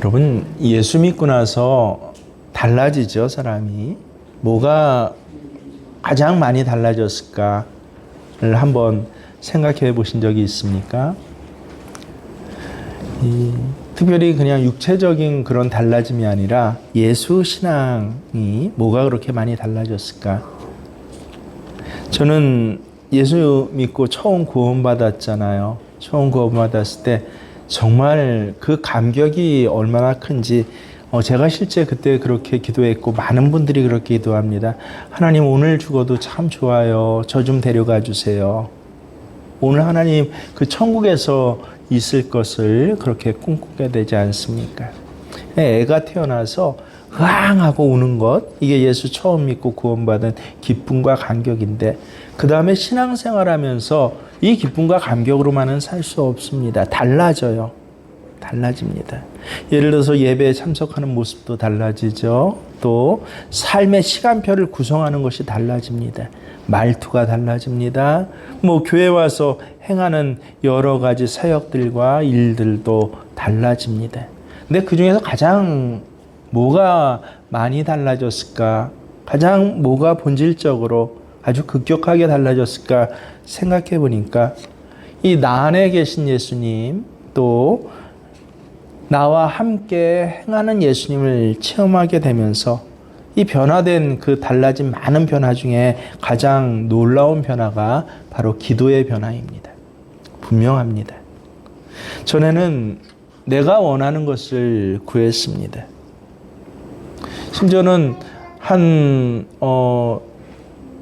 여러분, 예수 믿고 나서 달라지죠, 사람이. 뭐가 가장 많이 달라졌을까를 한번 생각해 보신 적이 있습니까? 특별히 그냥 육체적인 그런 달라짐이 아니라 예수 신앙이 뭐가 그렇게 많이 달라졌을까? 저는 예수 믿고 처음 구원받았잖아요. 처음 구원받았을 때 정말 그 감격이 얼마나 큰지 제가 실제 그때 그렇게 기도했고 많은 분들이 그렇게 기도합니다. 하나님, 오늘 죽어도 참 좋아요. 저 좀 데려가 주세요. 오늘 하나님 그 천국에서 있을 것을 그렇게 꿈꾸게 되지 않습니까? 애가 태어나서 으앙하고 우는 것, 이게 예수 처음 믿고 구원받은 기쁨과 감격인데, 그 다음에 신앙생활하면서 이 기쁨과 감격으로만은 살 수 없습니다. 달라져요. 달라집니다. 예를 들어서 예배에 참석하는 모습도 달라지죠. 또 삶의 시간표를 구성하는 것이 달라집니다. 말투가 달라집니다. 교회 와서 행하는 여러 가지 사역들과 일들도 달라집니다. 근데 그 중에서 가장 뭐가 많이 달라졌을까? 가장 뭐가 본질적으로 아주 급격하게 달라졌을까 생각해 보니까 이 나 안에 계신 예수님, 또 나와 함께 행하는 예수님을 체험하게 되면서 이 변화된 그 달라진 많은 변화 중에 가장 놀라운 변화가 바로 기도의 변화입니다. 분명합니다. 전에는 내가 원하는 것을 구했습니다. 심지어는 한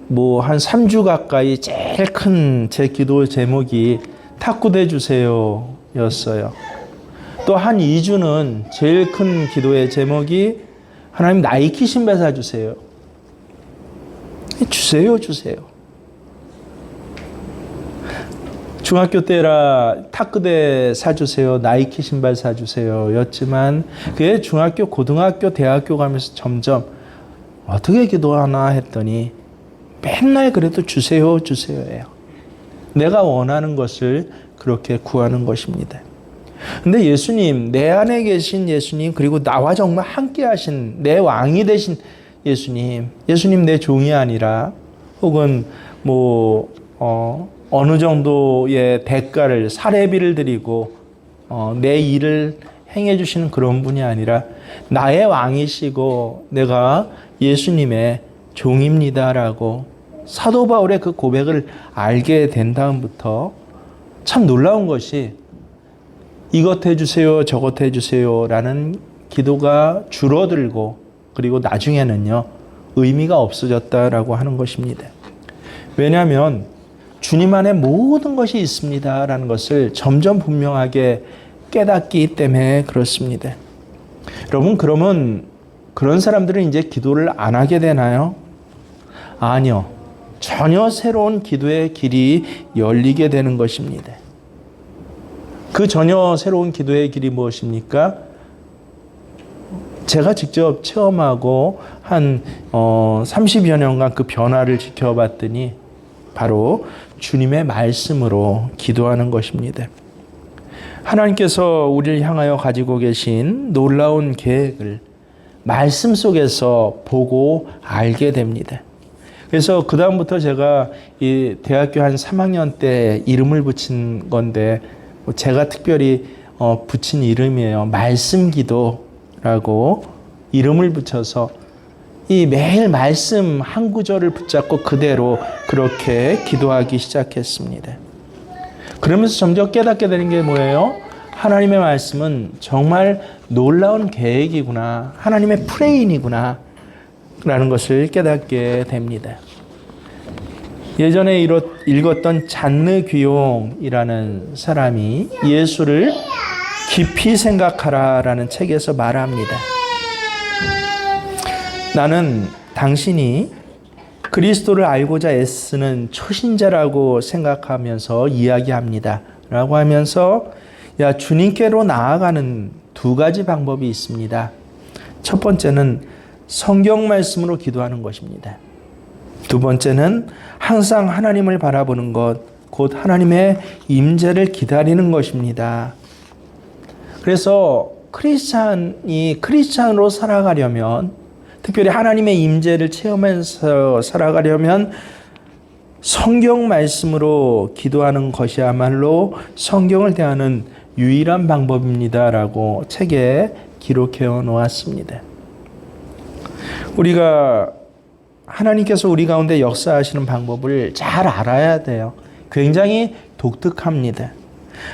3주 가까이 제일 큰 제 기도 제목이 탁구대 주세요 였어요. 또 한 2주는 제일 큰 기도의 제목이 하나님 나이키 신발 사주세요. 주세요. 중학교 때라 탁구대 사주세요, 나이키 신발 사주세요 였지만 그게 중학교, 고등학교, 대학교 가면서 점점 어떻게 기도하나 했더니 맨날 그래도 주세요예요. 내가 원하는 것을 그렇게 구하는 것입니다. 근데 예수님, 내 안에 계신 예수님, 그리고 나와 정말 함께 하신 내 왕이 되신 예수님 내 종이 아니라 혹은 어느 정도의 대가를, 사례비를 드리고 내 일을 행해 주시는 그런 분이 아니라 나의 왕이시고 내가 예수님의 종입니다라고 사도 바울의 그 고백을 알게 된 다음부터 참 놀라운 것이 이것 해주세요, 저것 해주세요 라는 기도가 줄어들고, 그리고 나중에는요 의미가 없어졌다라고 하는 것입니다. 왜냐하면 주님 안에 모든 것이 있습니다 라는 것을 점점 분명하게 깨닫기 때문에 그렇습니다. 여러분, 그러면 그런 사람들은 이제 기도를 안 하게 되나요? 아니요. 전혀 새로운 기도의 길이 열리게 되는 것입니다. 그 전혀 새로운 기도의 길이 무엇입니까? 제가 직접 체험하고 한 30여 년간 그 변화를 지켜봤더니 바로 주님의 말씀으로 기도하는 것입니다. 하나님께서 우리를 향하여 가지고 계신 놀라운 계획을 말씀 속에서 보고 알게 됩니다. 그래서 그 다음부터 제가 이 대학교 한 3학년 때 이름을 붙인 건데, 제가 특별히 붙인 이름이에요. 말씀 기도라고 이름을 붙여서 이 매일 말씀 한 구절을 붙잡고 그대로 그렇게 기도하기 시작했습니다. 그러면서 점점 깨닫게 되는 게 뭐예요? 하나님의 말씀은 정말 놀라운 계획이구나, 하나님의 플레인이구나 라는 것을 깨닫게 됩니다. 예전에 읽었던 잔느 귀용이라는 사람이 예수를 깊이 생각하라 라는 책에서 말합니다. 나는 당신이 그리스도를 알고자 애쓰는 초신자라고 생각하면서 이야기합니다 라고 하면서 주님께로 나아가는 두 가지 방법이 있습니다. 첫 번째는 성경 말씀으로 기도하는 것입니다. 두 번째는 항상 하나님을 바라보는 것, 곧 하나님의 임재를 기다리는 것입니다. 그래서 크리스찬으로 살아가려면, 특별히 하나님의 임재를 체험해서 살아가려면 성경 말씀으로 기도하는 것이야말로 성경을 대하는 유일한 방법입니다라고 책에 기록해 놓았습니다. 우리가 하나님께서 우리 가운데 역사하시는 방법을 잘 알아야 돼요. 굉장히 독특합니다.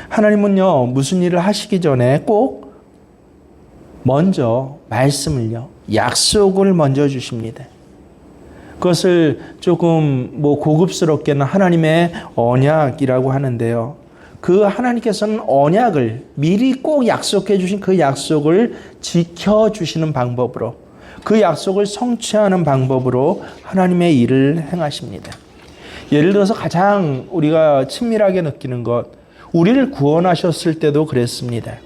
하나님은요, 무슨 일을 하시기 전에 꼭 먼저 말씀을요, 약속을 먼저 주십니다. 그것을 조금 고급스럽게는 하나님의 언약이라고 하는데요. 그 하나님께서는 언약을 미리 꼭 약속해 주신 그 약속을 지켜주시는 방법으로, 그 약속을 성취하는 방법으로 하나님의 일을 행하십니다. 예를 들어서 가장 우리가 친밀하게 느끼는 것, 우리를 구원하셨을 때도 그랬습니다.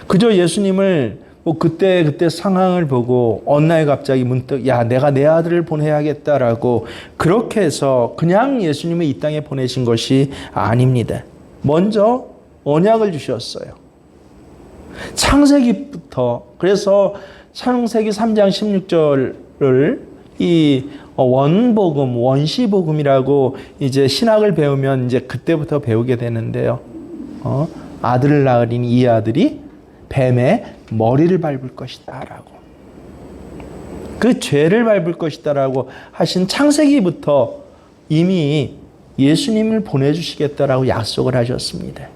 그저 예수님을 그때 상황을 보고 어느 날 갑자기 문득 내가 내 아들을 보내야겠다라고 그렇게 해서 그냥 예수님을 이 땅에 보내신 것이 아닙니다. 먼저 언약을 주셨어요. 창세기부터. 그래서 창세기 3장 16절을 이 원복음, 원시복음이라고 이제 신학을 배우면 이제 그때부터 배우게 되는데요. 아들을 낳으리니 이 아들이 뱀의 머리를 밟을 것이다 라고, 그 죄를 밟을 것이다 라고 하신 창세기부터 이미 예수님을 보내주시겠다라고 약속을 하셨습니다.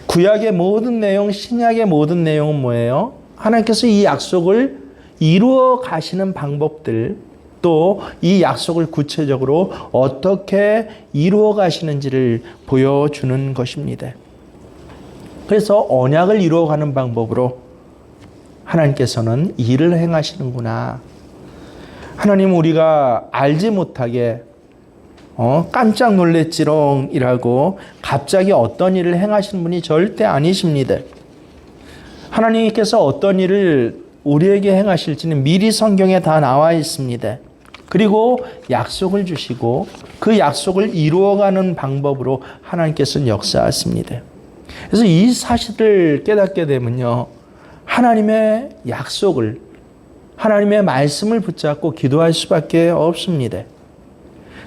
구약의 모든 내용, 신약의 모든 내용은 뭐예요? 하나님께서 이 약속을 이루어 가시는 방법들, 또 이 약속을 구체적으로 어떻게 이루어 가시는지를 보여주는 것입니다. 그래서 언약을 이루어가는 방법으로 하나님께서는 일을 행하시는구나. 하나님 우리가 알지 못하게 깜짝 놀랬지롱이라고 갑자기 어떤 일을 행하시는 분이 절대 아니십니다. 하나님께서 어떤 일을 우리에게 행하실지는 미리 성경에 다 나와 있습니다. 그리고 약속을 주시고 그 약속을 이루어가는 방법으로 하나님께서는 역사하십니다. 그래서 이 사실을 깨닫게 되면요, 하나님의 약속을, 하나님의 말씀을 붙잡고 기도할 수밖에 없습니다.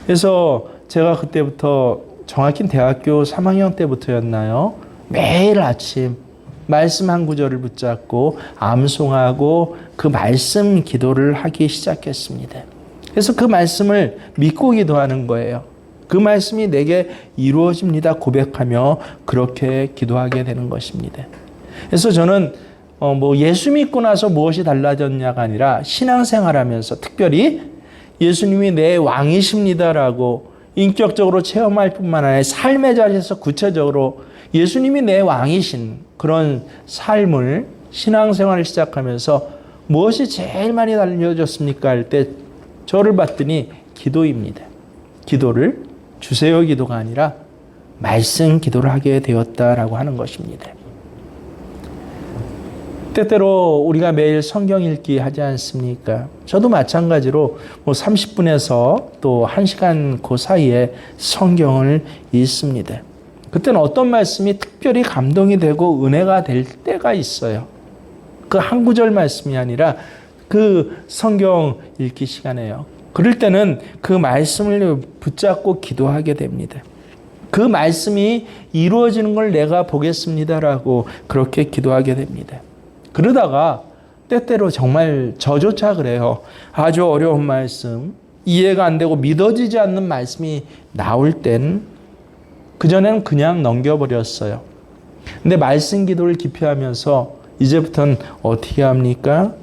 그래서 제가 그때부터 정확히 대학교 3학년 때부터였나요? 매일 아침 말씀 한 구절을 붙잡고 암송하고 그 말씀 기도를 하기 시작했습니다. 그래서 그 말씀을 믿고 기도하는 거예요. 그 말씀이 내게 이루어집니다 고백하며 그렇게 기도하게 되는 것입니다. 그래서 저는 예수 믿고 나서 무엇이 달라졌냐가 아니라 신앙생활하면서 특별히 예수님이 내 왕이십니다라고 인격적으로 체험할 뿐만 아니라 삶의 자리에서 구체적으로 예수님이 내 왕이신 그런 삶을, 신앙생활을 시작하면서 무엇이 제일 많이 달려졌습니까 할 때 저를 봤더니 기도입니다. 기도를 주세요 기도가 아니라 말씀 기도를 하게 되었다라고 하는 것입니다. 때때로 우리가 매일 성경 읽기 하지 않습니까? 저도 마찬가지로 30분에서 또 1시간 그 사이에 성경을 읽습니다. 그때는 어떤 말씀이 특별히 감동이 되고 은혜가 될 때가 있어요. 그 한 구절 말씀이 아니라 그 성경 읽기 시간에요. 그럴 때는 그 말씀을 붙잡고 기도하게 됩니다. 그 말씀이 이루어지는 걸 내가 보겠습니다라고 그렇게 기도하게 됩니다. 그러다가 때때로 정말 저조차 그래요. 아주 어려운 말씀, 이해가 안 되고 믿어지지 않는 말씀이 나올 땐 그전에는 그냥 넘겨버렸어요. 근데 말씀 기도를 깊이 하면서 이제부터는 어떻게 합니까?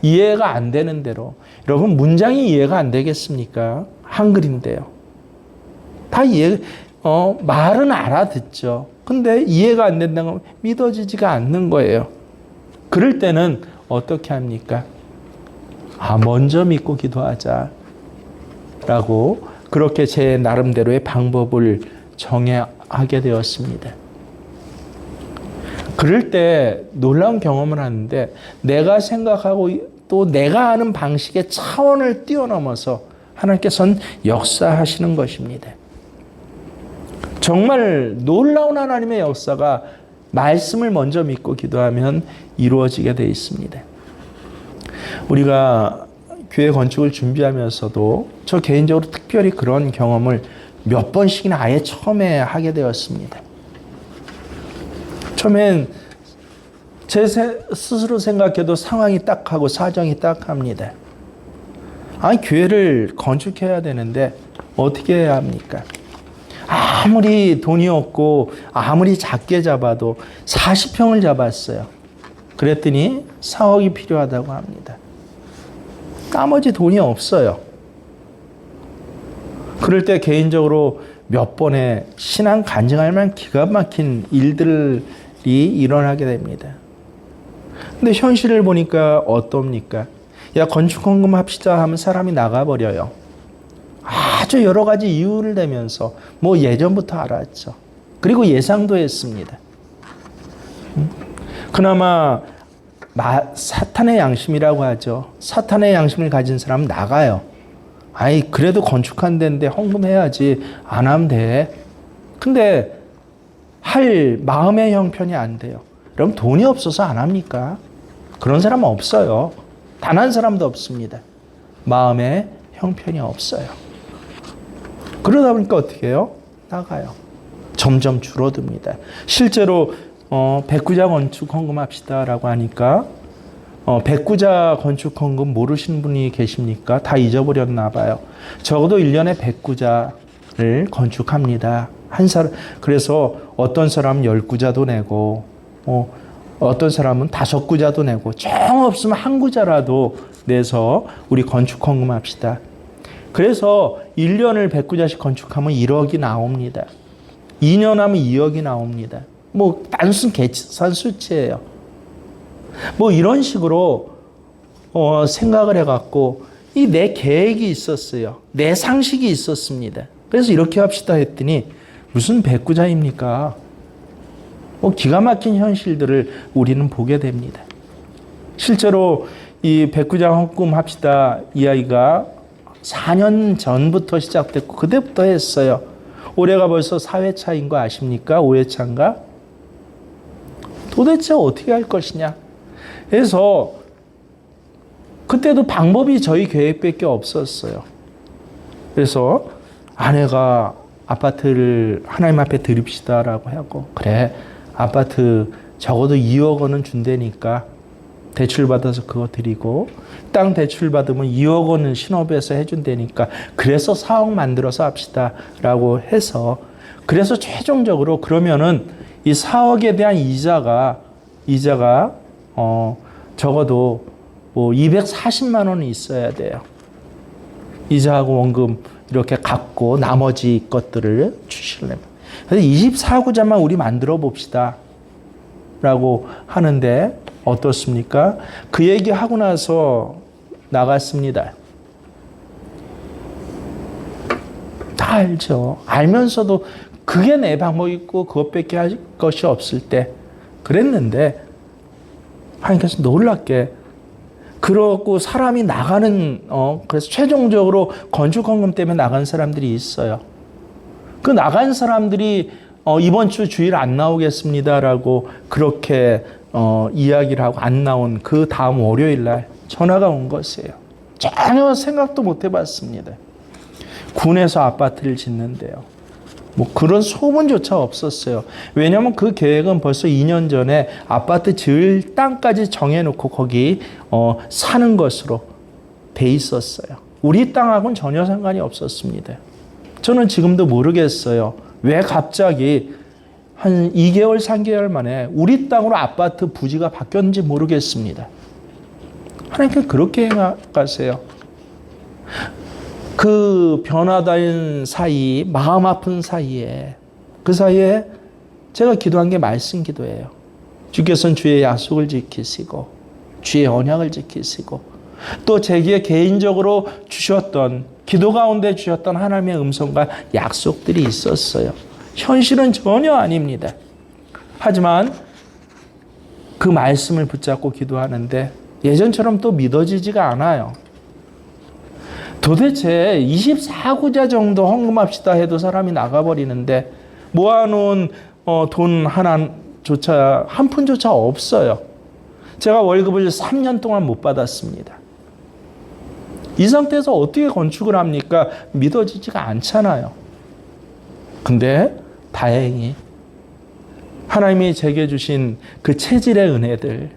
이해가 안 되는 대로. 여러분 문장이 이해가 안 되겠습니까? 한글인데요. 다 말은 알아듣죠. 근데 이해가 안 된다는 건 믿어지지가 않는 거예요. 그럴 때는 어떻게 합니까? 먼저 믿고 기도하자. 라고 그렇게 제 나름대로의 방법을 정하게 되었습니다. 그럴 때 놀라운 경험을 하는데 내가 생각하고 또 내가 아는 방식의 차원을 뛰어넘어서 하나님께서는 역사하시는 것입니다. 정말 놀라운 하나님의 역사가 말씀을 먼저 믿고 기도하면 이루어지게 되어 있습니다. 우리가 교회 건축을 준비하면서도 저 개인적으로 특별히 그런 경험을 몇 번씩이나 아예 처음에 하게 되었습니다. 처음엔 제 스스로 생각해도 상황이 딱하고 사정이 딱합니다. 아니, 교회를 건축해야 되는데 어떻게 해야 합니까? 아무리 돈이 없고 아무리 작게 잡아도 40평을 잡았어요. 그랬더니 4억이 필요하다고 합니다. 나머지 돈이 없어요. 그럴 때 개인적으로 몇 번의 신앙 간증할 만한 기가 막힌 일들이 일어나게 됩니다. 근데 현실을 보니까 어떻습니까? 야, 건축 헌금 합시다 하면 사람이 나가버려요. 아주 여러 가지 이유를 대면서 뭐 예전부터 알았죠. 그리고 예상도 했습니다. 그나마 사탄의 양심이라고 하죠. 사탄의 양심을 가진 사람은 나가요. 아이, 그래도 건축한 데인데 헌금해야지. 안 하면 돼. 근데 할 마음의 형편이 안 돼요. 그럼 돈이 없어서 안 합니까? 그런 사람은 없어요. 단 한 사람도 없습니다. 마음의 형편이 없어요. 그러다 보니까 어떻게 해요? 나가요. 점점 줄어듭니다. 실제로 백구자 건축 헌금합시다라고 하니까 백구자 건축 헌금 모르시는 분이 계십니까? 다 잊어버렸나 봐요. 적어도 1년에 백구자를 건축합니다. 한 사람, 그래서 어떤 사람은 10구자도 내고 어떤 사람은 5구자도 내고 정 없으면 한 구자라도 내서 우리 건축 헌금합시다. 그래서 1년을 100구자씩 건축하면 1억이 나옵니다. 2년 하면 2억이 나옵니다. 뭐 단순 계산 수치예요. 뭐 이런 식으로 생각을 해갖고 이 내 계획이 있었어요. 내 상식이 있었습니다. 그래서 이렇게 합시다 했더니 무슨 100구자입니까? 기가 막힌 현실들을 우리는 보게 됩니다. 실제로 이 100구자 헌금 합시다 이야기가 4년 전부터 시작됐고 그때부터 했어요. 올해가 벌써 4회차인 거 아십니까? 5회차인가? 도대체 어떻게 할 것이냐? 그래서 그때도 방법이 저희 계획밖에 없었어요. 그래서 아내가 아파트를 하나님 앞에 드립시다라고 하고, 그래, 아파트 적어도 2억 원은 준다니까 대출 받아서 그거 드리고, 땅 대출 받으면 2억 원은 신업에서 해준다니까 그래서 4억 만들어서 합시다라고 해서, 그래서 최종적으로 그러면은 이 4억에 대한 이자가 적어도 뭐 240만 원이 있어야 돼요. 이자하고 원금 이렇게 갚고 나머지 것들을 주시려면. 그래서 24구자만 우리 만들어 봅시다 라고 하는데 어떻습니까? 그 얘기하고 나서 나갔습니다. 다 알죠. 알면서도 그게 내 방법이고 그것밖에 할 것이 없을 때 그랬는데 하나님께서 놀랍게 그러고 사람이 나가는 그래서 최종적으로 건축 헌금 때문에 나간 사람들이 있어요. 그 나간 사람들이 이번 주 주일 안 나오겠습니다라고 그렇게 이야기를 하고 안 나온 그 다음 월요일 날 전화가 온 것이에요. 전혀 생각도 못 해봤습니다. 군에서 아파트를 짓는데요. 뭐 그런 소문조차 없었어요. 왜냐하면 그 계획은 벌써 2년 전에 아파트 지을 땅까지 정해놓고 거기 사는 것으로 돼 있었어요. 우리 땅하고는 전혀 상관이 없었습니다. 저는 지금도 모르겠어요. 왜 갑자기 한 2개월, 3개월 만에 우리 땅으로 아파트 부지가 바뀌었는지 모르겠습니다. 하나님께 그렇게 행하세요. 그 변화된 사이, 마음 아픈 사이에, 그 사이에 제가 기도한 게 말씀 기도예요. 주께서는 주의 약속을 지키시고 주의 언약을 지키시고 또 제게 개인적으로 주셨던, 기도 가운데 주셨던 하나님의 음성과 약속들이 있었어요. 현실은 전혀 아닙니다. 하지만 그 말씀을 붙잡고 기도하는데 예전처럼 또 믿어지지가 않아요. 도대체 24구자 정도 헌금합시다 해도 사람이 나가버리는데 모아놓은 돈 하나 조차 한 푼조차 없어요. 제가 월급을 3년 동안 못 받았습니다. 이 상태에서 어떻게 건축을 합니까? 믿어지지가 않잖아요. 근데 다행히 하나님이 제게 주신 그 체질의 은혜들,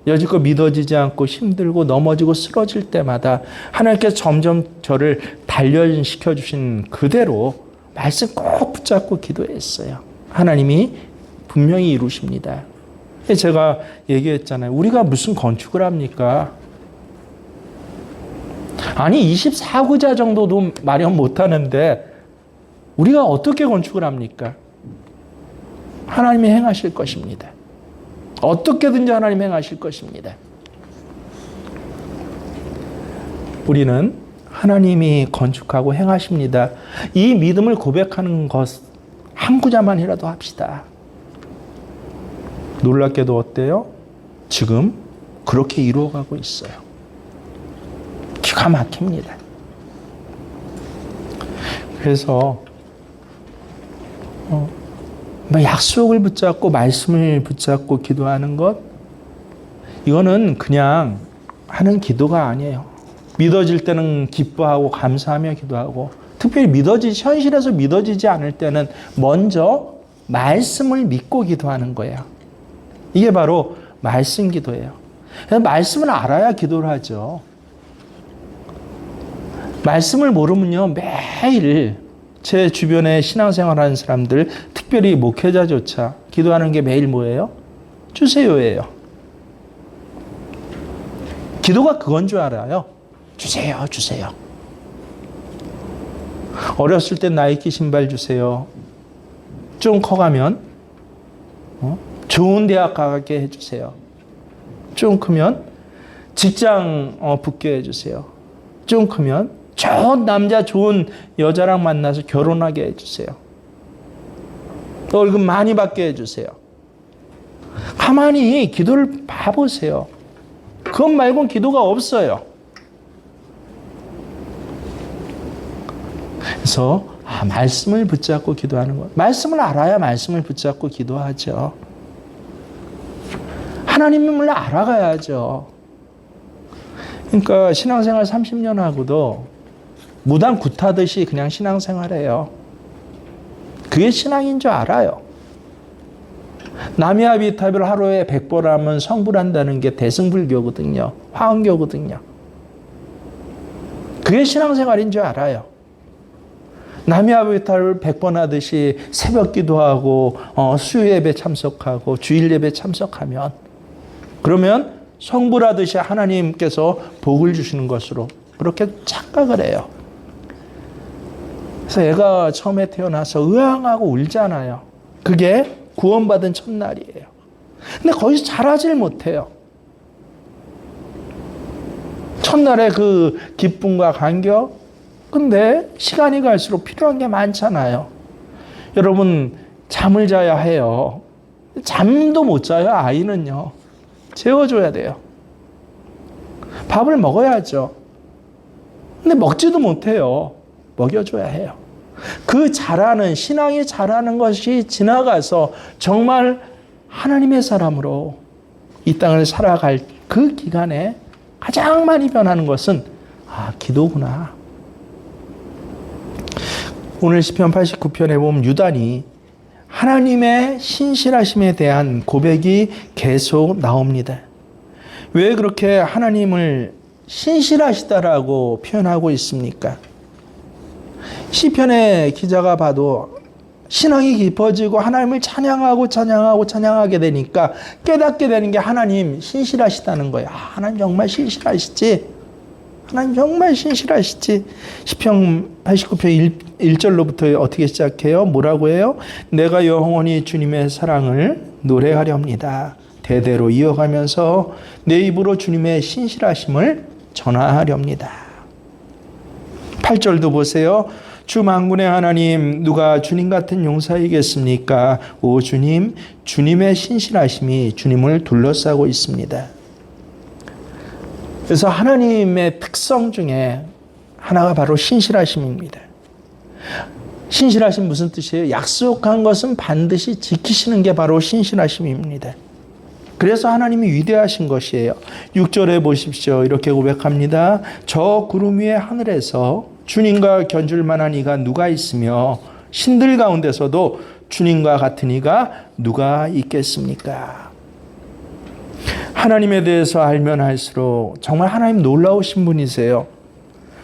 여지껏 믿어지지 않고 힘들고 넘어지고 쓰러질 때마다 하나님께서 점점 저를 단련시켜 주신 그대로 말씀 꼭 붙잡고 기도했어요. 하나님이 분명히 이루십니다. 제가 얘기했잖아요. 우리가 무슨 건축을 합니까? 아니 24구자 정도도 마련 못하는데 우리가 어떻게 건축을 합니까? 하나님이 행하실 것입니다. 어떻게든지 하나님 행하실 것입니다. 우리는 하나님이 건축하고 행하십니다. 이 믿음을 고백하는 것 한 구자만이라도 합시다. 놀랍게도 어때요? 지금 그렇게 이루어가고 있어요. 기가 막힙니다. 그래서 약속을 붙잡고 말씀을 붙잡고 기도하는 것, 이거는 그냥 하는 기도가 아니에요. 믿어질 때는 기뻐하고 감사하며 기도하고, 특별히 현실에서 믿어지지 않을 때는 먼저 말씀을 믿고 기도하는 거예요. 이게 바로 말씀 기도예요. 말씀을 알아야 기도를 하죠. 말씀을 모르면요, 매일 제 주변에 신앙생활하는 사람들, 특별히 목회자조차 기도하는 게 매일 뭐예요? 주세요예요. 기도가 그건 줄 알아요. 주세요, 주세요. 어렸을 때 나이키 신발 주세요. 좀 커가면 좋은 대학 가게 해주세요. 좀 크면 직장 붙게 해주세요. 좀 크면 좋은 남자, 좋은 여자랑 만나서 결혼하게 해주세요. 월급 많이 받게 해주세요. 가만히 기도를 봐보세요. 그것 말고는 기도가 없어요. 그래서 말씀을 붙잡고 기도하는 것. 말씀을 알아야 말씀을 붙잡고 기도하죠. 하나님을 알아가야죠. 그러니까 신앙생활 30년 하고도 무당 굿하듯이 그냥 신앙생활해요. 그게 신앙인 줄 알아요. 남야비탑을 하루에 100번 하면 성불한다는 게 대승불교거든요. 화엄교거든요. 그게 신앙생활인 줄 알아요. 남야비탑을 100번 하듯이 새벽 기도하고 수요예배 참석하고 주일예배 참석하면, 그러면 성불하듯이 하나님께서 복을 주시는 것으로 그렇게 착각을 해요. 그래서 애가 처음에 태어나서 으앙하고 울잖아요. 그게 구원받은 첫날이에요. 근데 거기서 자라질 못해요. 첫날에 그 기쁨과 감격. 근데 시간이 갈수록 필요한 게 많잖아요. 여러분, 잠을 자야 해요. 잠도 못 자요, 아이는요. 재워줘야 돼요. 밥을 먹어야죠. 근데 먹지도 못해요. 먹여줘야 해요. 그 자라는, 신앙이 자라는 것이 지나가서 정말 하나님의 사람으로 이 땅을 살아갈 그 기간에 가장 많이 변하는 것은 기도구나. 오늘 시편 89편에 보면 유단이 하나님의 신실하심에 대한 고백이 계속 나옵니다. 왜 그렇게 하나님을 신실하시다라고 표현하고 있습니까? 시편의 기자가 봐도 신앙이 깊어지고 하나님을 찬양하게 되니까 깨닫게 되는 게 하나님 신실하시다는 거예요. 하나님 정말 신실하시지. 하나님 정말 신실하시지. 시편 89편 1절로부터 어떻게 시작해요? 뭐라고 해요? 내가 영원히 주님의 사랑을 노래하렵니다. 대대로 이어가면서 내 입으로 주님의 신실하심을 전하렵니다. 8절도 보세요. 주 만군의 하나님, 누가 주님 같은 용사이겠습니까? 오 주님, 주님의 신실하심이 주님을 둘러싸고 있습니다. 그래서 하나님의 특성 중에 하나가 바로 신실하심입니다. 신실하심 무슨 뜻이에요? 약속한 것은 반드시 지키시는 게 바로 신실하심입니다. 그래서 하나님이 위대하신 것이에요. 6절에 보십시오. 이렇게 고백합니다. 저 구름 위의 하늘에서 주님과 견줄 만한 이가 누가 있으며 신들 가운데서도 주님과 같은 이가 누가 있겠습니까? 하나님에 대해서 알면 할수록 정말 하나님 놀라우신 분이세요.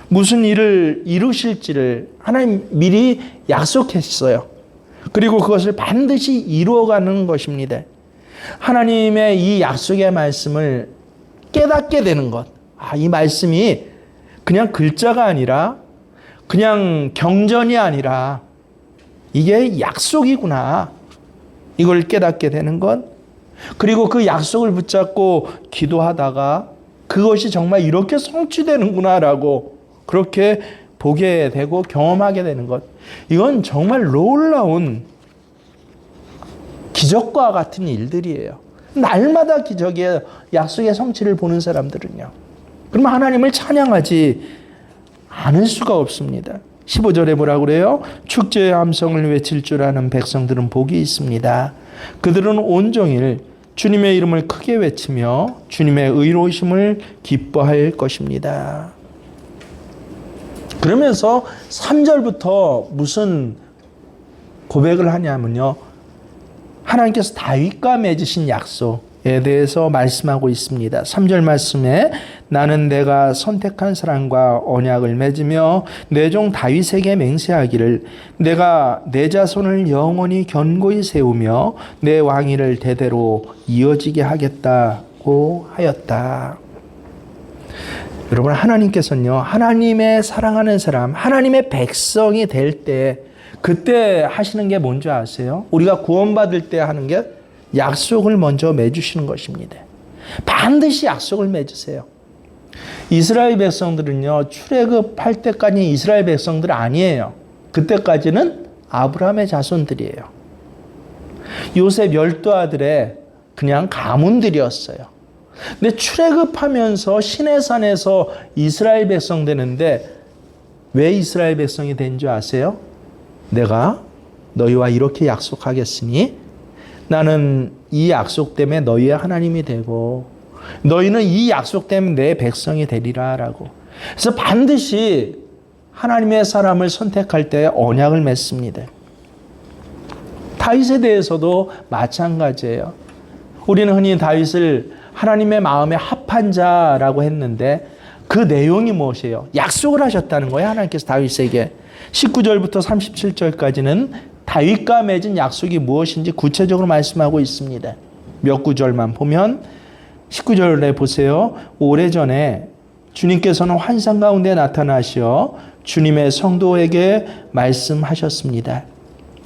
무슨 일을 이루실지를 하나님 미리 약속했어요. 그리고 그것을 반드시 이루어가는 것입니다. 하나님의 이 약속의 말씀을 깨닫게 되는 것. 이 말씀이 그냥 글자가 아니라 그냥 경전이 아니라 이게 약속이구나. 이걸 깨닫게 되는 것. 그리고 그 약속을 붙잡고 기도하다가 그것이 정말 이렇게 성취되는구나라고 그렇게 보게 되고 경험하게 되는 것. 이건 정말 놀라운 기적과 같은 일들이에요. 날마다 기적의 약속의 성취를 보는 사람들은요. 그러면 하나님을 찬양하지 않을 수가 없습니다. 15절에 뭐라고 그래요? 축제의 함성을 외칠 줄 아는 백성들은 복이 있습니다. 그들은 온종일 주님의 이름을 크게 외치며 주님의 의로우심을 기뻐할 것입니다. 그러면서 3절부터 무슨 고백을 하냐면요. 하나님께서 다윗과 맺으신 약속에 대해서 말씀하고 있습니다. 3절 말씀에 나는 내가 선택한 사람과 언약을 맺으며 내 종 다윗에게 맹세하기를 내가 내 자손을 영원히 견고히 세우며 내 왕위를 대대로 이어지게 하겠다고 하였다. 여러분, 하나님께서는요, 하나님의 사랑하는 사람, 하나님의 백성이 될 때 그때 하시는 게 뭔지 아세요? 우리가 구원받을 때 하는 게 약속을 먼저 맺으시는 것입니다. 반드시 약속을 맺으세요. 이스라엘 백성들은요, 출애굽할 때까지 이스라엘 백성들 아니에요. 그때까지는 아브라함의 자손들이에요. 요셉 12아들의 그냥 가문들이었어요. 근데 출애굽하면서 시내산에서 이스라엘 백성 되는데 왜 이스라엘 백성이 된 줄 아세요? 내가 너희와 이렇게 약속하겠으니 나는 이 약속 때문에 너희의 하나님이 되고 너희는 이 약속 때문에 내 백성이 되리라 라고. 그래서 반드시 하나님의 사람을 선택할 때 언약을 맺습니다. 다윗에 대해서도 마찬가지예요. 우리는 흔히 다윗을 하나님의 마음에 합한 자라고 했는데 그 내용이 무엇이에요? 약속을 하셨다는 거예요. 하나님께서 다윗에게. 19절부터 37절까지는 다윗과 맺은 약속이 무엇인지 구체적으로 말씀하고 있습니다. 몇 구절만 보면 19절에 보세요. 오래전에 주님께서는 환상 가운데 나타나시어 주님의 성도에게 말씀하셨습니다.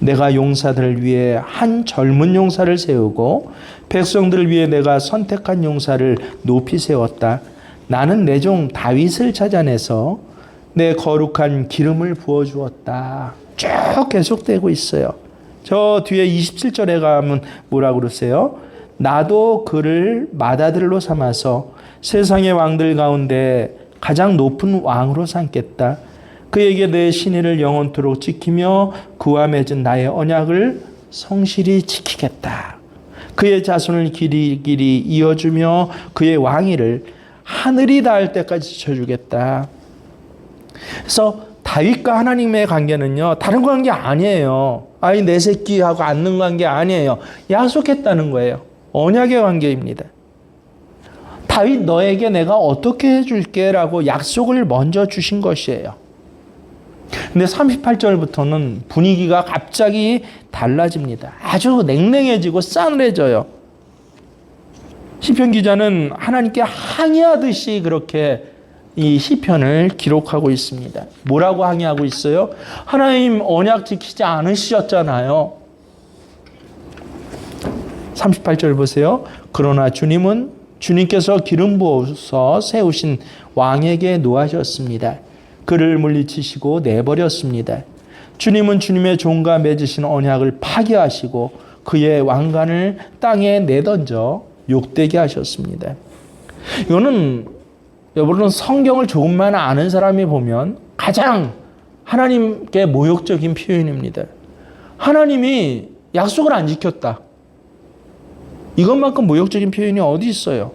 내가 용사들을 위해 한 젊은 용사를 세우고 백성들을 위해 내가 선택한 용사를 높이 세웠다. 나는 내 종 다윗을 찾아내서 내 거룩한 기름을 부어주었다. 쭉 계속되고 있어요. 저 뒤에 27절에 가면 뭐라고 그러세요? 나도 그를 맏아들로 삼아서 세상의 왕들 가운데 가장 높은 왕으로 삼겠다. 그에게 내 신의를 영원토록 지키며 그와 맺은 나의 언약을 성실히 지키겠다. 그의 자손을 길이 이어주며 그의 왕위를 하늘이 닿을 때까지 지켜주겠다. 그래서 다윗과 하나님의 관계는요, 다른 관계 아니에요. 아이 내 새끼하고 앉는 관계 아니에요. 약속했다는 거예요. 언약의 관계입니다. 다윗 너에게 내가 어떻게 해줄게 라고 약속을 먼저 주신 것이에요. 근데 38절부터는 분위기가 갑자기 달라집니다. 아주 냉랭해지고 싸늘해져요. 시편 기자는 하나님께 항의하듯이 그렇게 이 시편을 기록하고 있습니다. 뭐라고 항의하고 있어요? 하나님 언약 지키지 않으셨잖아요. 38절 보세요. 그러나 주님께서 기름 부어서 세우신 왕에게 노하셨습니다. 그를 물리치시고 내버렸습니다. 주님은 주님의 종과 맺으신 언약을 파괴하시고 그의 왕관을 땅에 내던져 욕되게 하셨습니다. 이거는 여러분 성경을 조금만 아는 사람이 보면 가장 하나님께 모욕적인 표현입니다. 하나님이 약속을 안 지켰다. 이것만큼 모욕적인 표현이 어디 있어요?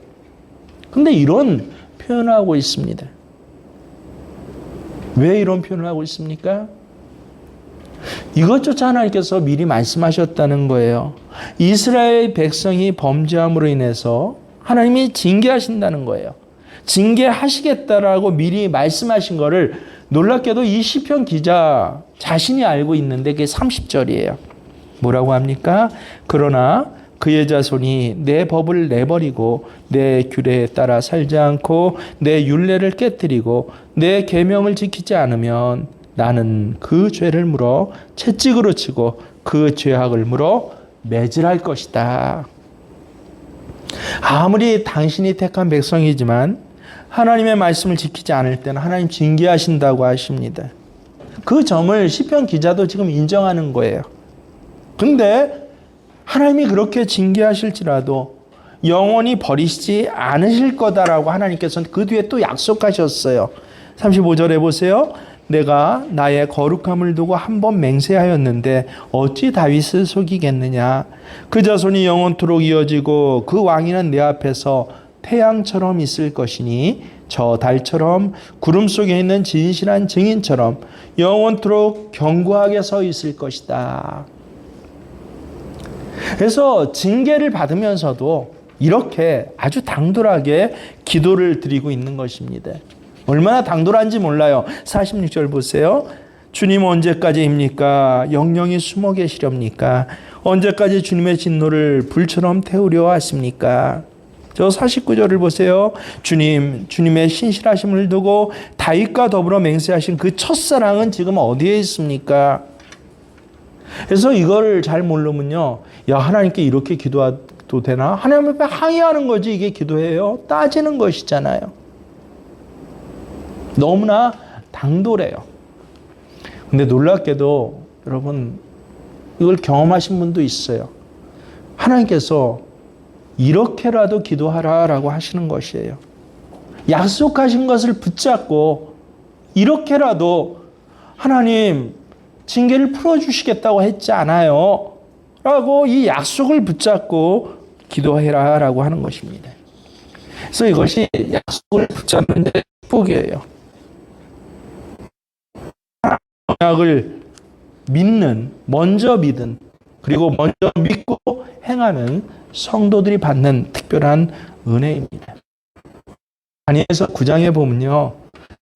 근데 이런 표현을 하고 있습니다. 왜 이런 표현을 하고 있습니까? 이것조차 하나님께서 미리 말씀하셨다는 거예요. 이스라엘 백성이 범죄함으로 인해서 하나님이 징계하신다는 거예요. 징계하시겠다라고 미리 말씀하신 거를 놀랍게도 이 시편 기자 자신이 알고 있는데 그게 30절이에요. 뭐라고 합니까? 그러나 그의 자손이 내 법을 내버리고 내 규례에 따라 살지 않고 내 율례를 깨뜨리고 내 계명을 지키지 않으면 나는 그 죄를 물어 채찍으로 치고 그 죄악을 물어 매질할 것이다. 아무리 당신이 택한 백성이지만 하나님의 말씀을 지키지 않을 때는 하나님 징계하신다고 하십니다. 그 점을 시편 기자도 지금 인정하는 거예요. 근데 하나님이 그렇게 징계하실지라도 영원히 버리시지 않으실 거다라고 하나님께서는 그 뒤에 또 약속하셨어요. 35절에 보세요. 내가 나의 거룩함을 두고 한 번 맹세하였는데 어찌 다윗을 속이겠느냐. 그 자손이 영원토록 이어지고 그 왕위는 내 앞에서 태양처럼 있을 것이니 저 달처럼 구름 속에 있는 진실한 증인처럼 영원토록 견고하게 서 있을 것이다. 그래서 징계를 받으면서도 이렇게 아주 당돌하게 기도를 드리고 있는 것입니다. 얼마나 당돌한지 몰라요. 46절 보세요. 주님 언제까지입니까? 영영이 숨어 계시렵니까? 언제까지 주님의 진노를 불처럼 태우려 하십니까? 저 49절을 보세요. 주님의 신실하심을 두고 다윗과 더불어 맹세하신 그 첫사랑은 지금 어디에 있습니까? 그래서 이걸 잘 모르면요. 야, 하나님께 이렇게 기도해도 되나? 하나님 앞에 항의하는 거지 이게 기도예요? 따지는 것이잖아요. 너무나 당돌해요. 근데 놀랍게도 여러분 이걸 경험하신 분도 있어요. 하나님께서 이렇게라도 기도하라라고 하시는 것이에요. 약속하신 것을 붙잡고 이렇게라도 하나님 징계를 풀어주시겠다고 했지 않아요? 라고 이 약속을 붙잡고 기도해라 라고 하는 것입니다. 그래서 이것이 약속을 붙잡는 데 축복이에요. 언약을 믿는, 먼저 믿은, 그리고 먼저 믿고 행하는 성도들이 받는 특별한 은혜입니다. 다니엘서 9장에 보면요.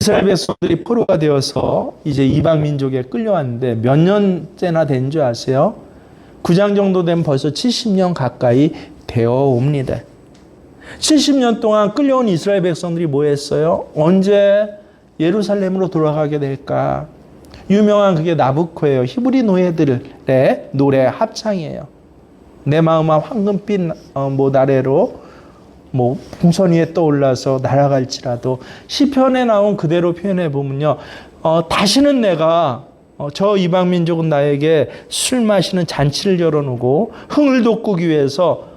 이스라엘 백성들이 포로가 되어서 이제 이방 민족에 끌려왔는데 몇 년째나 된 줄 아세요? 9장 정도 되면 벌써 70년 가까이 되어 옵니다. 70년 동안 끌려온 이스라엘 백성들이 뭐 했어요? 언제 예루살렘으로 돌아가게 될까? 유명한 그게 나부코예요. 히브리 노예들의 노래 합창이에요. 내 마음아 황금빛 나래로 풍선 위에 떠올라서 날아갈지라도 시편에 나온 그대로 표현해 보면요. 다시는 내가 저 이방 민족은 나에게 술 마시는 잔치를 열어놓고 흥을 돋구기 위해서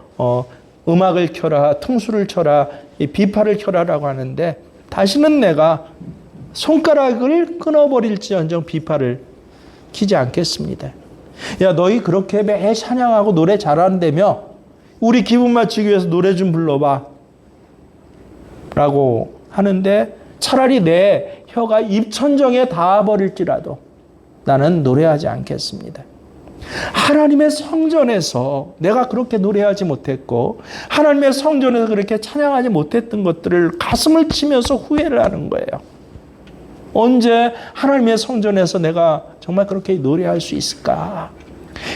음악을 켜라, 통수를 쳐라, 비파를 켜라라고 하는데 다시는 내가 손가락을 끊어버릴지언정 비파를 키지 않겠습니다. 야, 너희 그렇게 매 찬양하고 노래 잘하는다며 우리 기분 맞추기 위해서 노래 좀 불러봐 라고 하는데 차라리 내 혀가 입천정에 닿아버릴지라도 나는 노래하지 않겠습니다. 하나님의 성전에서 내가 그렇게 노래하지 못했고 하나님의 성전에서 그렇게 찬양하지 못했던 것들을 가슴을 치면서 후회를 하는 거예요. 언제 하나님의 성전에서 내가 정말 그렇게 노래할 수 있을까?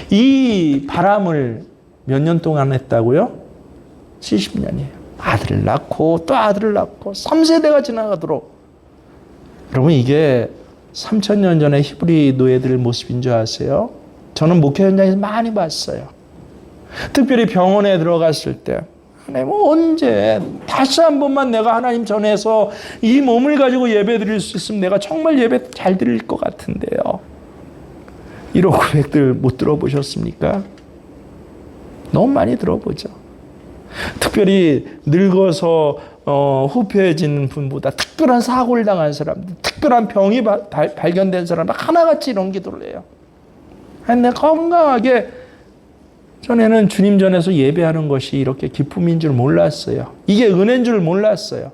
이 바람을 몇 년 동안 했다고요? 70년이에요. 아들을 낳고 또 아들을 낳고 3세대가 지나가도록. 여러분 이게 3000년 전에 히브리 노예들의 모습인 줄 아세요? 저는 목회 현장에서 많이 봤어요. 특별히 병원에 들어갔을 때 하나님 언제 다시 한 번만 내가 하나님 전에서 이 몸을 가지고 예배 드릴 수 있으면 내가 정말 예배 잘 드릴 것 같은데요. 이런 고백들 못 들어보셨습니까? 너무 많이 들어보죠. 특별히 늙어서 후패해진 분보다 특별한 사고를 당한 사람들, 특별한 특별한 병이 발견된 사람 하나같이 이런 기도를 해요. 내가 건강하게 전에는 주님 전에서 예배하는 것이 이렇게 기쁨인 줄 몰랐어요. 이게 은혜인 줄 몰랐어요.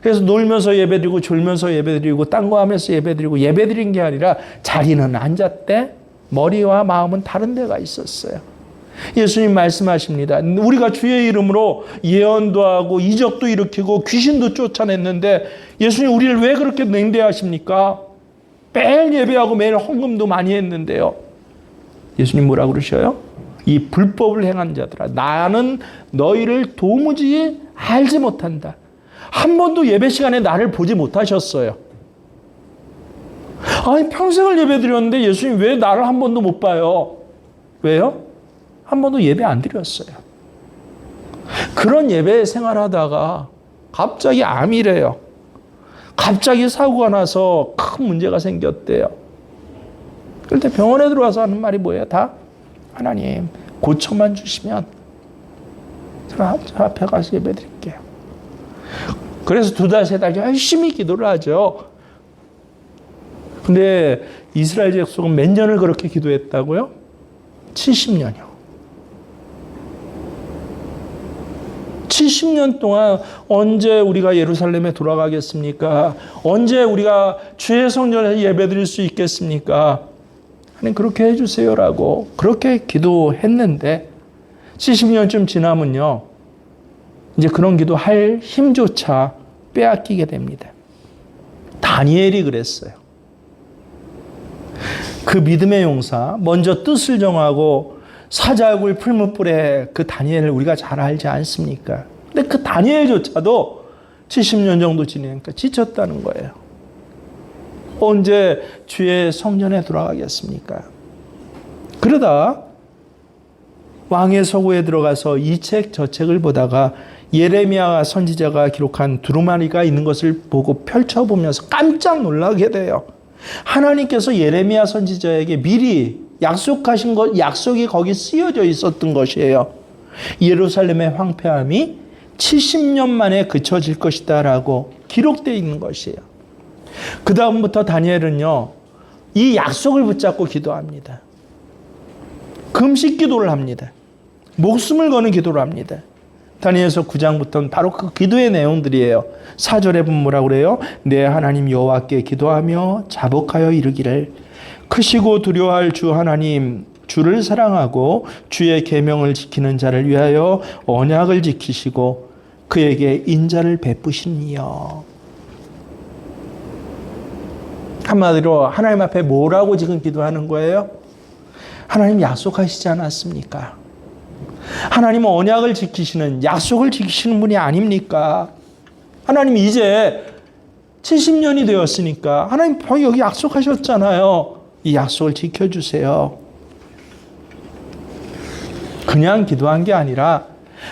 그래서 놀면서 예배드리고 졸면서 예배드리고 딴 거 하면서 예배드리고 예배드린 게 아니라 자리는 앉았대 머리와 마음은 다른 데가 있었어요. 예수님 말씀하십니다. 우리가 주의 이름으로 예언도 하고 이적도 일으키고 귀신도 쫓아냈는데 예수님 우리를 왜 그렇게 냉대하십니까? 매일 예배하고 매일 헌금도 많이 했는데요. 예수님 뭐라고 그러셔요? 이 불법을 행한 자들아 나는 너희를 도무지 알지 못한다. 한 번도 예배 시간에 나를 보지 못하셨어요. 아니 평생을 예배 드렸는데 예수님 왜 나를 한 번도 못 봐요? 왜요? 한 번도 예배 안 드렸어요. 그런 예배 생활하다가 갑자기 암이래요. 갑자기 사고가 나서 큰 문제가 생겼대요. 그런데 병원에 들어와서 하는 말이 뭐예요? 다 하나님 고쳐만 주시면 제가 저 앞에 가서 예배 드릴게요. 그래서 2달, 3달 열심히 기도를 하죠. 근데 이스라엘 족속은 몇 년을 그렇게 기도했다고요? 70년이요. 70년 동안 언제 우리가 예루살렘에 돌아가겠습니까? 언제 우리가 주의 성전에서 예배드릴 수 있겠습니까? 하나님 그렇게 해주세요라고 그렇게 기도했는데 70년쯤 지나면요. 이제 그런 기도할 힘조차 빼앗기게 됩니다. 다니엘이 그랬어요. 그 믿음의 용사 먼저 뜻을 정하고 사자굴 풀무불에 그 다니엘을 우리가 잘 알지 않습니까? 근데 그 다니엘조차도 70년 정도 지내니까 지쳤다는 거예요. 언제 주의 성전에 돌아가겠습니까? 그러다 왕의 서구에 들어가서 이 책 저 책을 보다가 예레미야 선지자가 기록한 두루마리가 있는 것을 보고 펼쳐보면서 깜짝 놀라게 돼요. 하나님께서 예레미야 선지자에게 미리 약속하신 것, 약속이 거기 쓰여져 있었던 것이에요. 예루살렘의 황폐함이 70년 만에 그쳐질 것이다 라고 기록되어 있는 것이에요. 그 다음부터 다니엘은요, 이 약속을 붙잡고 기도합니다. 금식 기도를 합니다. 목숨을 거는 기도를 합니다. 다니엘서 9장부터는 바로 그 기도의 내용들이에요. 4절에 보면 뭐라고 그래요? 내 하나님 여호와께 기도하며 자복하여 이르기를 크시고 두려워할 주 하나님 주를 사랑하고 주의 계명을 지키는 자를 위하여 언약을 지키시고 그에게 인자를 베푸시니요. 한마디로 하나님 앞에 뭐라고 지금 기도하는 거예요? 하나님 약속하시지 않았습니까? 하나님은 언약을 지키시는, 약속을 지키시는 분이 아닙니까? 하나님 이제 70년이 되었으니까 하나님 여기 약속하셨잖아요. 이 약속을 지켜주세요. 그냥 기도한 게 아니라,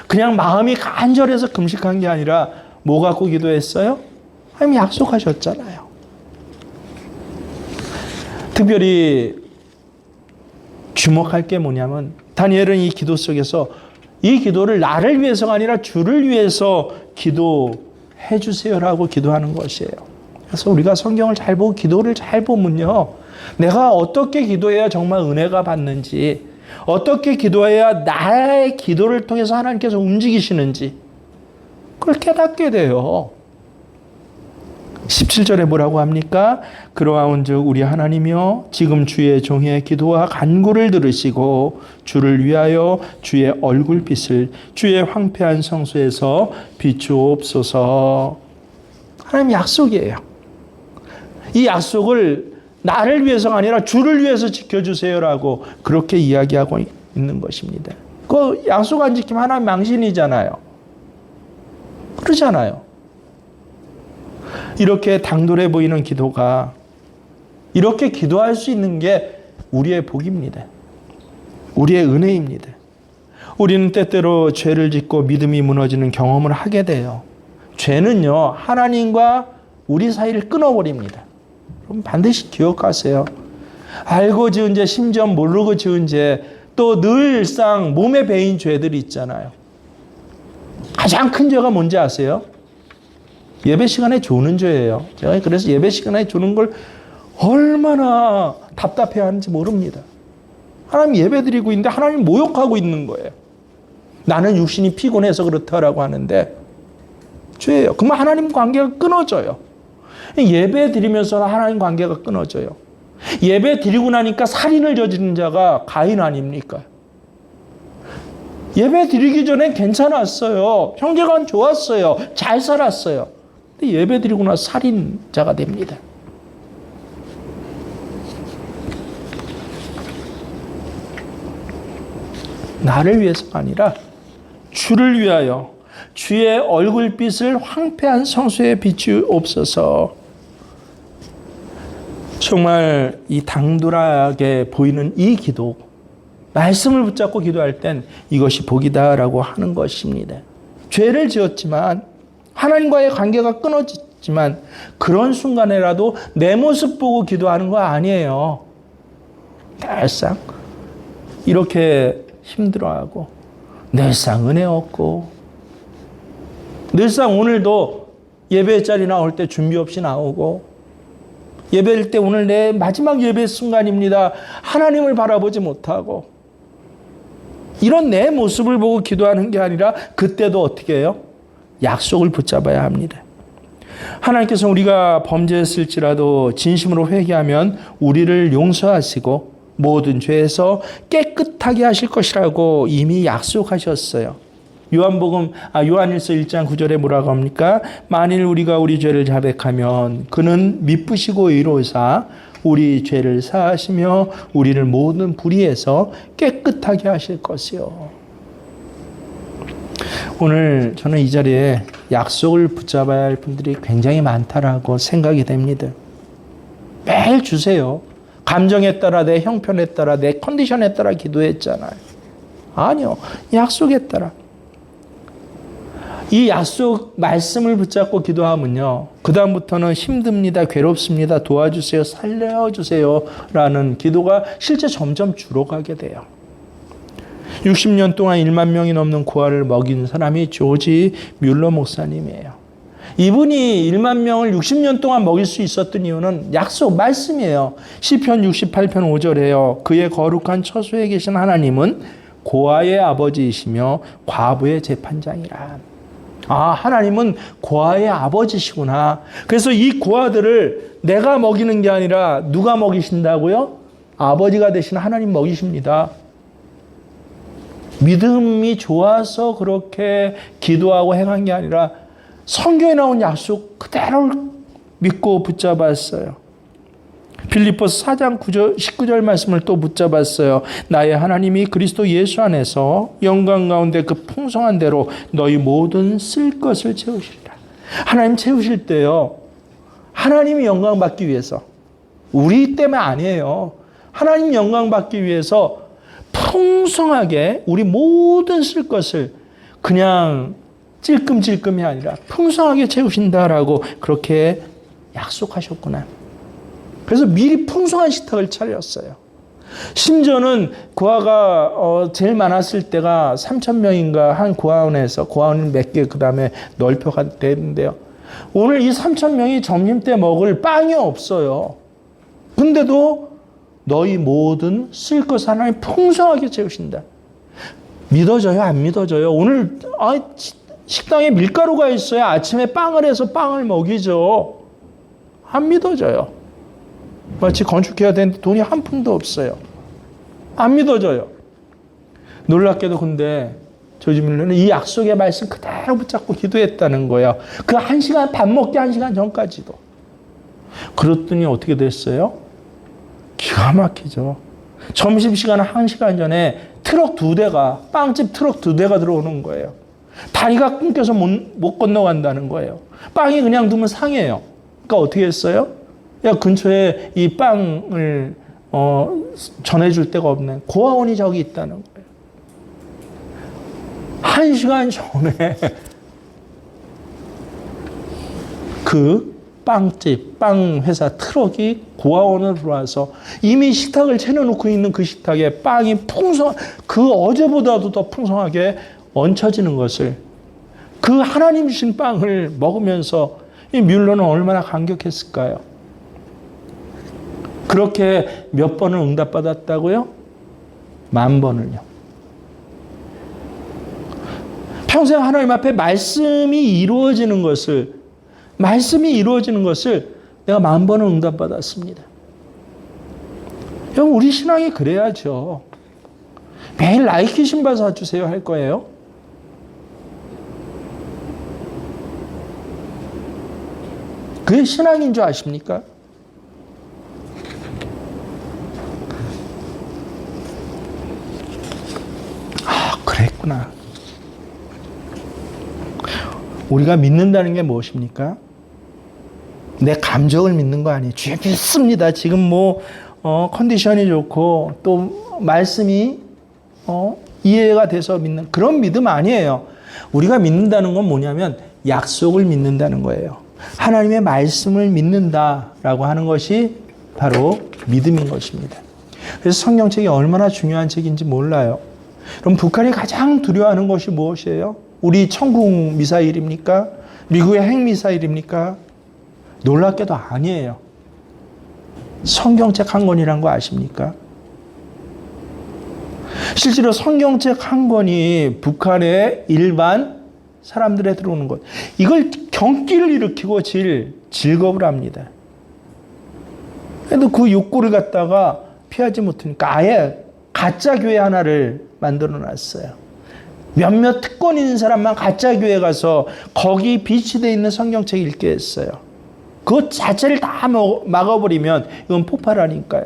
그냥 마음이 간절해서 금식한 게 아니라 뭐 갖고 기도했어요? 하나님 약속하셨잖아요. 특별히 주목할 게 뭐냐면 다니엘은 이 기도 속에서 이 기도를 나를 위해서가 아니라 주를 위해서 기도해 주세요라고 기도하는 것이에요. 그래서 우리가 성경을 잘 보고 기도를 잘 보면요, 내가 어떻게 기도해야 정말 은혜가 받는지, 어떻게 기도해야 나의 기도를 통해서 하나님께서 움직이시는지 그걸 깨닫게 돼요. 17절에 뭐라고 합니까? 그러하온즉 우리 하나님이여 지금 주의 종의 기도와 간구를 들으시고 주를 위하여 주의 얼굴빛을 주의 황폐한 성소에서 비추옵소서. 하나님 약속이에요. 이 약속을 나를 위해서가 아니라 주를 위해서 지켜주세요라고 그렇게 이야기하고 있는 것입니다. 그 약속 안 지키면 하나님 망신이잖아요. 그러잖아요. 이렇게 당돌해 보이는 기도가, 이렇게 기도할 수 있는 게 우리의 복입니다. 우리의 은혜입니다. 우리는 때때로 죄를 짓고 믿음이 무너지는 경험을 하게 돼요. 죄는요, 하나님과 우리 사이를 끊어버립니다. 그럼 반드시 기억하세요. 알고 지은 죄, 심지어 모르고 지은 죄, 또 늘상 몸에 배인 죄들이 있잖아요. 가장 큰 죄가 뭔지 아세요? 예배 시간에 조는 죄예요. 제가 그래서 예배 시간에 조는 걸 얼마나 답답해하는지 모릅니다. 하나님 예배 드리고 있는데 하나님 모욕하고 있는 거예요. 나는 육신이 피곤해서 그렇다라고 하는데 죄예요. 그러면 하나님 관계가 끊어져요. 예배 드리면서 하나님 관계가 끊어져요. 예배 드리고 나니까 살인을 저지른 자가 가인 아닙니까? 예배 드리기 전엔 괜찮았어요. 형제간 좋았어요. 잘 살았어요. 근데 예배 드리고 나서 살인자가 됩니다. 나를 위해서가 아니라 주를 위하여 주의 얼굴빛을 황폐한 성소에 비추옵소서. 정말 이 당돌하게 보이는 이 기도, 말씀을 붙잡고 기도할 땐 이것이 복이다라고 하는 것입니다. 죄를 지었지만 하나님과의 관계가 끊어졌지만 그런 순간에라도 내 모습 보고 기도하는 거 아니에요. 늘상 이렇게 힘들어하고 늘상 은혜 없고 늘상 오늘도 예배 자리 나올 때 준비 없이 나오고 예배일 때 오늘 내 마지막 예배 순간입니다. 하나님을 바라보지 못하고 이런 내 모습을 보고 기도하는 게 아니라 그때도 어떻게 해요? 약속을 붙잡아야 합니다. 하나님께서 우리가 범죄했을지라도 진심으로 회개하면 우리를 용서하시고 모든 죄에서 깨끗하게 하실 것이라고 이미 약속하셨어요. 요한일서 1장 9절에 뭐라고 합니까? 만일 우리가 우리 죄를 자백하면 그는 미쁘시고 의로우사 우리 죄를 사하시며 우리를 모든 불의에서 깨끗하게 하실 것이요. 오늘 저는 이 자리에 약속을 붙잡아야 할 분들이 굉장히 많다라고 생각이 됩니다. 매일 주세요. 감정에 따라, 내 형편에 따라, 내 컨디션에 따라 기도했잖아요. 아니요. 약속에 따라. 이 약속 말씀을 붙잡고 기도하면요. 그 다음부터는 힘듭니다. 괴롭습니다. 도와주세요. 살려주세요. 라는 기도가 실제 점점 줄어가게 돼요. 60년 동안 1만 명이 넘는 고아를 먹인 사람이 조지 뮬러 목사님이에요. 이분이 1만 명을 60년 동안 먹일 수 있었던 이유는 약속, 말씀이에요. 시편 68편 5절에요. 그의 거룩한 처소에 계신 하나님은 고아의 아버지이시며 과부의 재판장이라. 하나님은 고아의 아버지시구나. 그래서 이 고아들을 내가 먹이는 게 아니라 누가 먹이신다고요? 아버지가 되신 하나님 먹이십니다. 믿음이 좋아서 그렇게 기도하고 행한 게 아니라 성경에 나온 약속 그대로 믿고 붙잡았어요. 빌립보서 4장 19절 말씀을 또 붙잡았어요. 나의 하나님이 그리스도 예수 안에서 영광 가운데 그 풍성한 대로 너희 모든 쓸 것을 채우시리라. 하나님 채우실 때요. 하나님이 영광 받기 위해서, 우리 때문에 아니에요. 하나님 영광 받기 위해서 풍성하게 우리 모든 쓸 것을 그냥 찔끔찔끔이 아니라 풍성하게 채우신다라고 그렇게 약속하셨구나. 그래서 미리 풍성한 식탁을 차렸어요. 심지어는 고아가 제일 많았을 때가 3,000명인가 한 고아원에서, 고아원은 몇 개 그 다음에 넓혀가 되는데요. 오늘 이 3,000명이 점심때 먹을 빵이 없어요. 근데도 너희 모든 쓸 것 하나님 풍성하게 채우신다. 믿어져요? 안 믿어져요? 오늘 식당에 밀가루가 있어요. 아침에 빵을 해서 빵을 먹이죠. 안 믿어져요. 마치 건축해야 되는데 돈이 한 푼도 없어요. 안 믿어져요. 놀랍게도 근데 조지 뮬러는 이 약속의 말씀 그대로 붙잡고 기도했다는 거예요. 그 1시간, 밥 먹기 1시간 전까지도. 그랬더니 어떻게 됐어요? 기가 막히죠. 점심시간 1시간 전에 트럭 2대가, 빵집 트럭 2대가 들어오는 거예요. 다리가 끊겨서 못 건너간다는 거예요. 빵이 그냥 두면 상해요. 그러니까 어떻게 했어요? 야, 근처에 이 빵을 전해줄 데가 없네. 고아원이 저기 있다는 거예요. 1시간 전에 그 빵집, 빵회사 트럭이 고아원으로 들어와서 이미 식탁을 차려놓고 있는 그 식탁에 빵이 그 어제보다도 더 풍성하게 얹혀지는 것을, 그 하나님 주신 빵을 먹으면서 이 뮬러는 얼마나 감격했을까요? 그렇게 몇 번을 응답받았다고요? 10,000번을요. 평생 하나님 앞에 말씀이 이루어지는 것을 내가 10,000번을 응답받았습니다. 여러분, 우리 신앙이 그래야죠. 매일 나이키 신발 사주세요 할 거예요? 그게 신앙인 줄 아십니까? 아, 그랬구나. 우리가 믿는다는 게 무엇입니까? 내 감정을 믿는 거 아니에요. 주여 믿습니다. 지금 컨디션이 좋고 또 말씀이 이해가 돼서 믿는 그런 믿음 아니에요. 우리가 믿는다는 건 뭐냐면 약속을 믿는다는 거예요. 하나님의 말씀을 믿는다라고 하는 것이 바로 믿음인 것입니다. 그래서 성경책이 얼마나 중요한 책인지 몰라요. 그럼 북한이 가장 두려워하는 것이 무엇이에요? 우리 천국 미사일입니까? 미국의 핵미사일입니까? 놀랍게도 아니에요. 성경책 한 권이란 거 아십니까? 실제로 성경책 한 권이 북한의 일반 사람들에 들어오는 것, 이걸 경기를 일으키고 즐겁을 합니다. 그래도 그 욕구를 갖다가 피하지 못하니까 아예 가짜 교회 하나를 만들어 놨어요. 몇몇 특권 있는 사람만 가짜 교회 가서 거기 비치되어 있는 성경책 읽게 했어요. 그것 자체를 다 막아버리면 이건 폭발하니까요.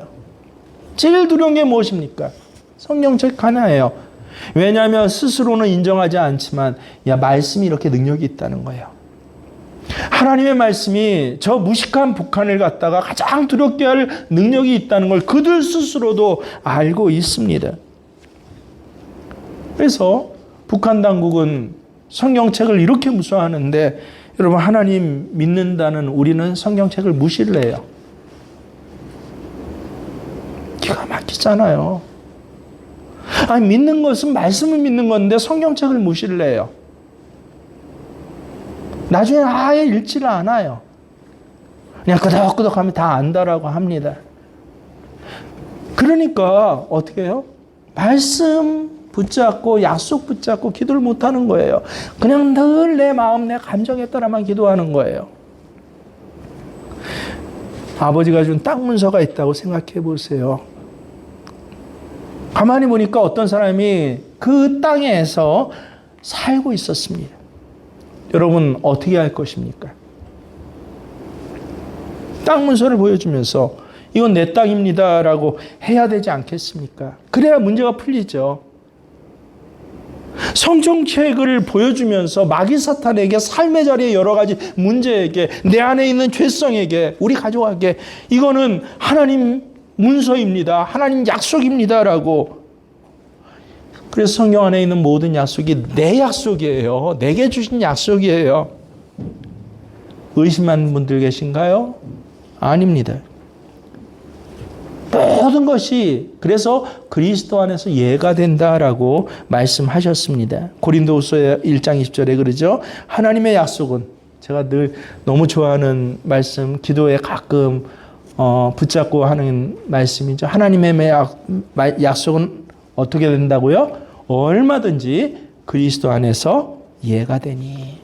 제일 두려운 게 무엇입니까? 성경책 하나예요. 왜냐하면 스스로는 인정하지 않지만 말씀이 이렇게 능력이 있다는 거예요. 하나님의 말씀이 저 무식한 북한을 갖다가 가장 두렵게 할 능력이 있다는 걸 그들 스스로도 알고 있습니다. 그래서 북한 당국은 성경책을 이렇게 무서워하는데, 여러분, 하나님 믿는다는 우리는 성경책을 무시를 해요. 기가 막히잖아요. 아니, 믿는 것은 말씀을 믿는 건데 성경책을 무시를 해요. 나중에 아예 읽지를 않아요. 그냥 끄덕끄덕 하면 다 안다라고 합니다. 그러니까 어떻게 해요? 말씀 붙잡고 약속 붙잡고 기도를 못하는 거예요. 그냥 늘 내 마음, 내 감정에 따라만 기도하는 거예요. 아버지가 준 땅 문서가 있다고 생각해 보세요. 가만히 보니까 어떤 사람이 그 땅에서 살고 있었습니다. 여러분, 어떻게 할 것입니까? 땅 문서를 보여주면서 이건 내 땅입니다라고 해야 되지 않겠습니까? 그래야 문제가 풀리죠. 성경책을 보여주면서 마귀 사탄에게 삶의 자리에 여러 가지 문제에게, 내 안에 있는 죄성에게, 우리 가족에게 이거는 하나님 문서입니다. 하나님 약속입니다라고. 그래서 성경 안에 있는 모든 약속이 내 약속이에요. 내게 주신 약속이에요. 의심하는 분들 계신가요? 아닙니다. 모든 것이 그래서 그리스도 안에서 예가 된다라고 말씀하셨습니다. 고린도후서 1장 20절에 그러죠. 하나님의 약속은, 제가 늘 너무 좋아하는 말씀, 기도에 가끔 붙잡고 하는 말씀이죠. 하나님의 약속은 어떻게 된다고요? 얼마든지 그리스도 안에서 예가 되니.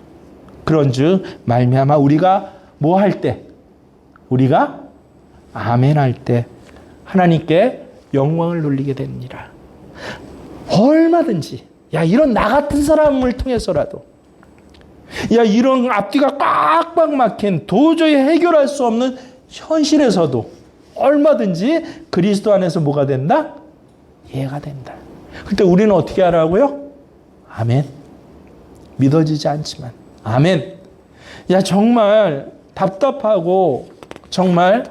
그런즉 말미암아 우리가 뭐 할 때? 우리가 아멘 할 때 하나님께 영광을 돌리게 됩니다. 얼마든지. 이런 나 같은 사람을 통해서라도, 이런 앞뒤가 꽉꽉 막힌 도저히 해결할 수 없는 현실에서도 얼마든지 그리스도 안에서 뭐가 된다? 이해가 된다. 그때 우리는 어떻게 하라고요? 아멘. 믿어지지 않지만 아멘. 정말 답답하고 정말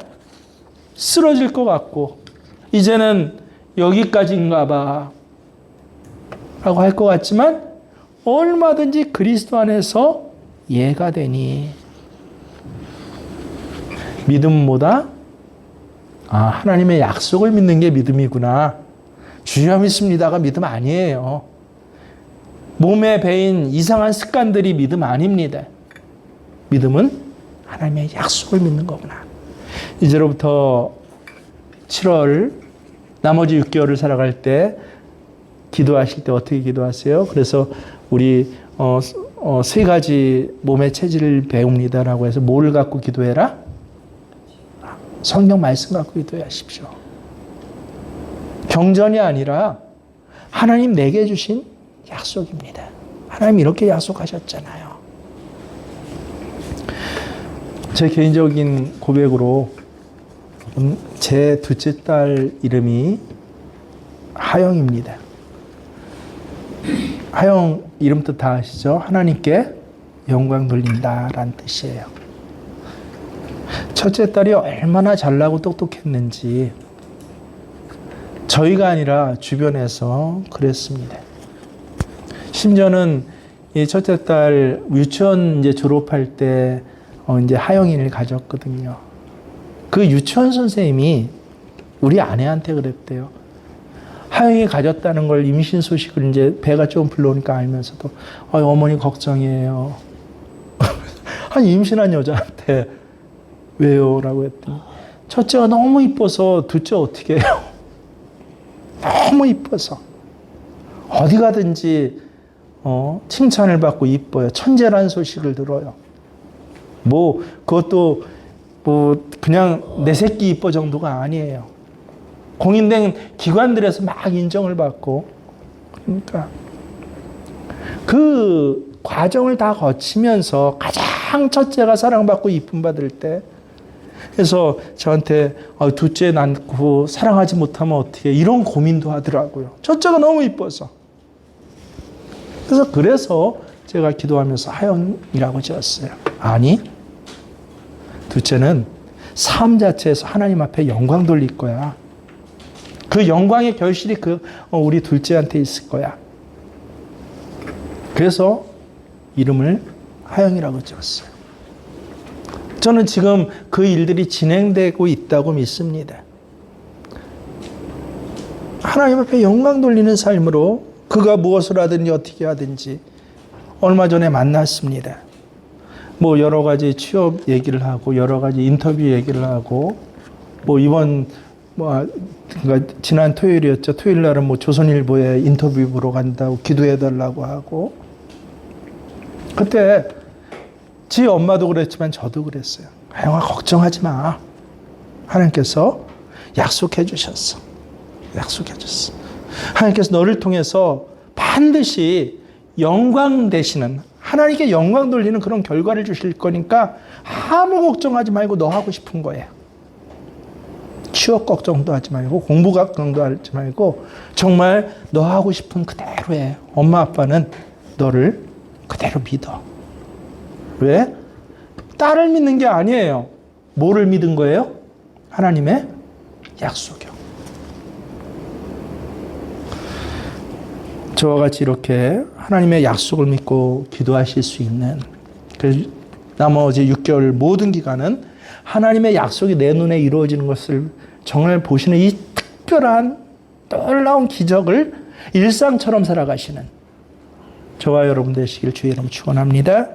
쓰러질 것 같고 이제는 여기까지인가 봐 라고 할 것 같지만 얼마든지 그리스도 안에서 이해가 되니. 믿음보다 하나님의 약속을 믿는 게 믿음이구나. 주여 믿습니다가 믿음 아니에요. 몸에 배인 이상한 습관들이 믿음 아닙니다. 믿음은 하나님의 약속을 믿는 거구나. 이제로부터 7월 나머지 6개월을 살아갈 때 기도하실 때 어떻게 기도하세요? 그래서 우리 세 가지 몸의 체질을 배웁니다라고 해서 뭐를 갖고 기도해라? 성경 말씀 갖고 기도하십시오. 경전이 아니라 하나님 내게 주신 약속입니다. 하나님 이렇게 약속하셨잖아요. 제 개인적인 고백으로 제 둘째 딸 이름이 하영입니다. 하영 이름 뜻 다 아시죠? 하나님께 영광 돌린다라는 뜻이에요. 첫째 딸이 얼마나 잘나고 똑똑했는지 저희가 아니라 주변에서 그랬습니다. 심지어는 이 첫째 딸 유치원 이제 졸업할 때 이제 하영이를 가졌거든요. 그 유치원 선생님이 우리 아내한테 그랬대요. 하영이 가졌다는 걸 임신 소식을 이제 배가 좀 불러오니까 알면서도 어머니 걱정이에요. 한 임신한 여자한테 왜요? 라고 했더니 첫째가 너무 이뻐서 둘째 어떻게 해요? 너무 이뻐서 어디 가든지 칭찬을 받고 이뻐요. 천재라는 소식을 들어요. 그것도 그냥 내 새끼 이뻐 정도가 아니에요. 공인된 기관들에서 막 인정을 받고, 그러니까 그 과정을 다 거치면서 가장 첫째가 사랑받고 이쁨 받을 때, 그래서 저한테 둘째 낳고 사랑하지 못하면 어떻게 이런 고민도 하더라고요. 첫째가 너무 이뻐서. 그래서 제가 기도하면서 하영이라고 지었어요. 아니, 둘째는 삶 자체에서 하나님 앞에 영광 돌릴 거야. 그 영광의 결실이 우리 둘째한테 있을 거야. 그래서 이름을 하영이라고 지었어요. 저는 지금 그 일들이 진행되고 있다고 믿습니다. 하나님 앞에 영광 돌리는 삶으로 그가 무엇을 하든지 어떻게 하든지. 얼마 전에 만났습니다. 여러 가지 취업 얘기를 하고 여러 가지 인터뷰 얘기를 하고 이번 그러니까 지난 토요일이었죠. 토요일 날은 조선일보에 인터뷰 보러 간다고 기도해 달라고 하고, 그때 지 엄마도 그랬지만 저도 그랬어요. 하영아 걱정하지 마. 하나님께서 약속해 주셨어. 약속해 줬어. 하나님께서 너를 통해서 반드시 영광 되시는, 하나님께 영광 돌리는 그런 결과를 주실 거니까 아무 걱정하지 말고 너 하고 싶은 거예요. 취업 걱정도 하지 말고 공부 걱정도 하지 말고 정말 너 하고 싶은 그대로 해. 엄마 아빠는 너를 그대로 믿어. 왜? 딸을 믿는 게 아니에요. 뭐를 믿은 거예요? 하나님의 약속이요. 저와 같이 이렇게 하나님의 약속을 믿고 기도하실 수 있는, 나머지 6개월 모든 기간은 하나님의 약속이 내 눈에 이루어지는 것을 정말 보시는 이 특별한 놀라운 기적을 일상처럼 살아가시는 저와 여러분 되시길 주의 이름으로 축원합니다.